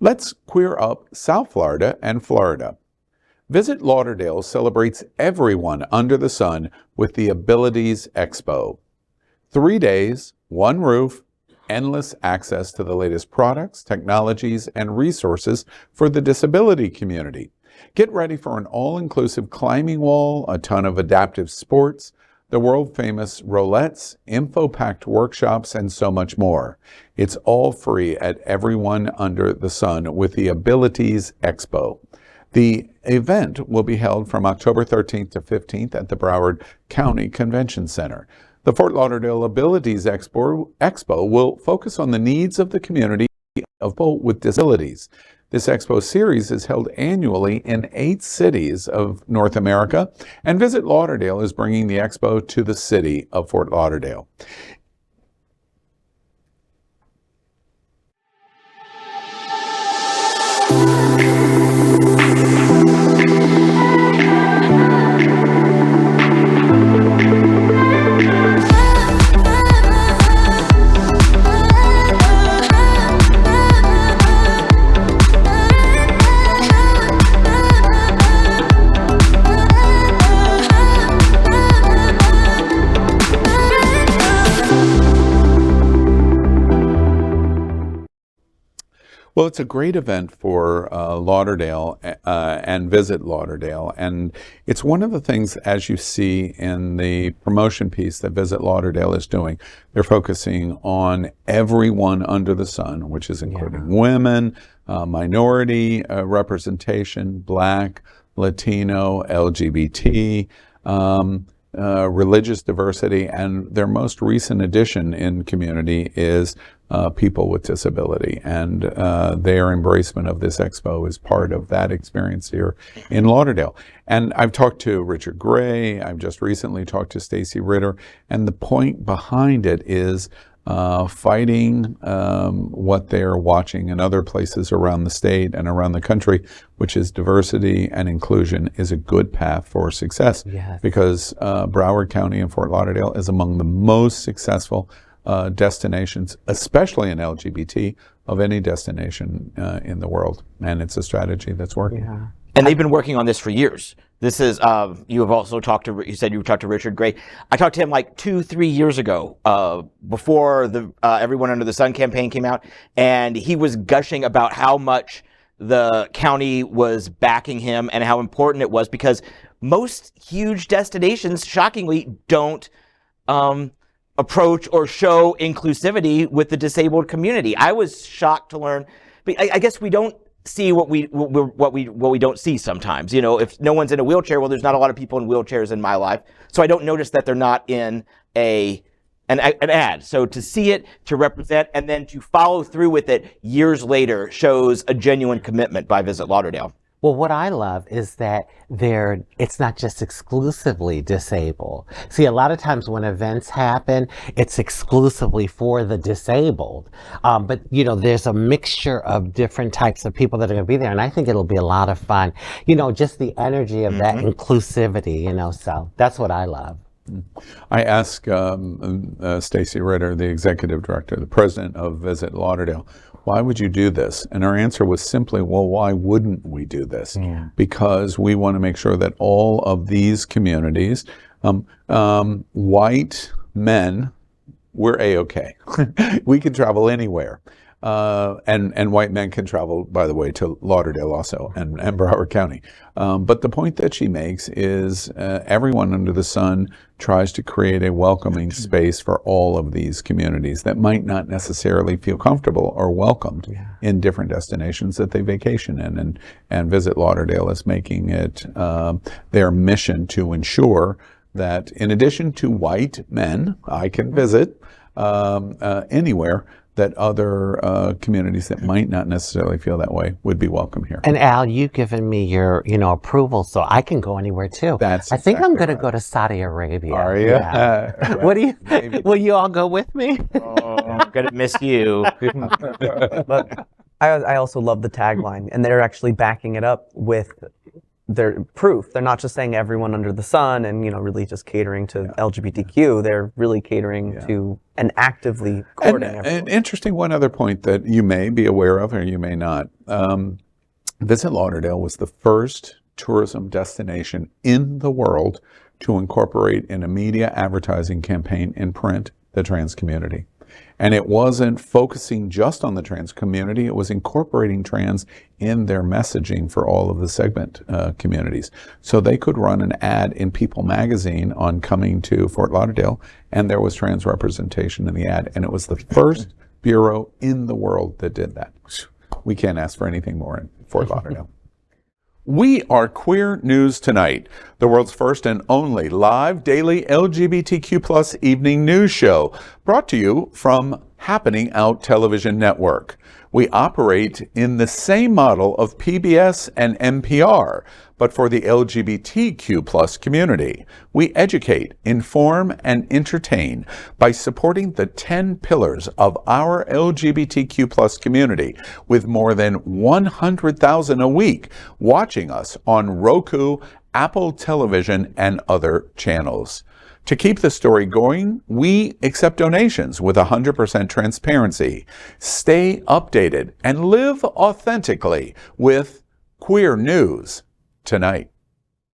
Let's queer up South Florida and Florida. Visit Lauderdale celebrates everyone under the sun with the Abilities Expo. 3 days, one roof, endless access to the latest products, technologies, and resources for the disability community. Get ready for an all-inclusive climbing wall, a ton of adaptive sports, the world-famous Rollettes, info-packed workshops, and so much more. It's all free at Everyone Under the Sun with the Abilities Expo. The event will be held from October 13th to 15th at the Broward County Convention Center. The Fort Lauderdale Abilities Expo will focus on the needs of the community of people with disabilities. This expo series is held annually in 8 cities of North America, and Visit Lauderdale is bringing the expo to the city of Fort Lauderdale. Well, it's a great event for Lauderdale and Visit Lauderdale. And it's one of the things, as you see in the promotion piece that Visit Lauderdale is doing, they're focusing on everyone under the sun, which is including women, minority representation, Black, Latino, LGBT, religious diversity, and their most recent addition in community is people with disability, and their embracement of this expo is part of that experience here in Lauderdale. And I've talked to Richard Gray, I've just recently talked to Stacy Ritter, and the point behind it is fighting what they're watching in other places around the state and around the country, which is diversity and inclusion is a good path for success. Yes. Because Broward County and Fort Lauderdale is among the most successful destinations, especially in LGBT, of any destination in the world. And it's a strategy that's working. Yeah. And they've been working on this for years. This is, you have also talked to, you said you talked to Richard Gray. I talked to him like 2-3 years ago, before the Everyone Under the Sun campaign came out, and he was gushing about how much the county was backing him and how important it was, because most huge destinations, shockingly, don't approach or show inclusivity with the disabled community. I was shocked to learn, but I guess we don't see what we don't see sometimes. You know, if no one's in a wheelchair, well, there's not a lot of people in wheelchairs in my life, so I don't notice that they're not in an ad. So to see it, to represent, and then to follow through with it years later shows a genuine commitment by Visit Lauderdale. Well, what I love is that it's not just exclusively disabled. See, a lot of times when events happen, it's exclusively for the disabled. But, you know, there's a mixture of different types of people that are going to be there. And I think it'll be a lot of fun. You know, just the energy of that inclusivity, you know, so that's what I love. I asked Stacy Ritter, the executive director, the president of Visit Lauderdale, why would you do this? And her answer was simply, well, why wouldn't we do this? Yeah. Because we want to make sure that all of these communities, white men, we're A-okay. We can travel anywhere. And white men can travel, by the way, to Lauderdale also, and Broward County. But the point that she makes is everyone under the sun tries to create a welcoming space for all of these communities that might not necessarily feel comfortable or welcomed in different destinations that they vacation in. And Visit Lauderdale is making it their mission to ensure that in addition to white men, I can visit anywhere, that other communities that might not necessarily feel that way would be welcome here. And Al, you've given me your, approval, so I can go anywhere too. I think I'm going to go to Saudi Arabia. Are you? Yeah. What do you? Will you all go with me? Oh, I'm going to miss you. But I also love the tagline, and they're actually backing it up with they're proof. They're not just saying everyone under the sun and, really just catering to LGBTQ. They're really catering to and actively courting everyone. And interesting, one other point that you may be aware of or you may not. Visit Lauderdale was the first tourism destination in the world to incorporate in a media advertising campaign in print the trans community. And it wasn't focusing just on the trans community, it was incorporating trans in their messaging for all of the segment communities. So they could run an ad in People magazine on coming to Fort Lauderdale, and there was trans representation in the ad. And it was the first bureau in the world that did that. We can't ask for anything more in Fort Lauderdale. We are Queer News Tonight, the world's first and only live daily LGBTQ+ evening news show, brought to you from Happening Out Television Network. We operate in the same model of PBS and NPR, but for the LGBTQ+ community. We educate, inform, and entertain by supporting the 10 pillars of our LGBTQ+ community, with more than 100,000 a week watching us on Roku, Apple Television, and other channels. To keep the story going, we accept donations with 100% transparency. Stay updated and live authentically with Queer News Tonight.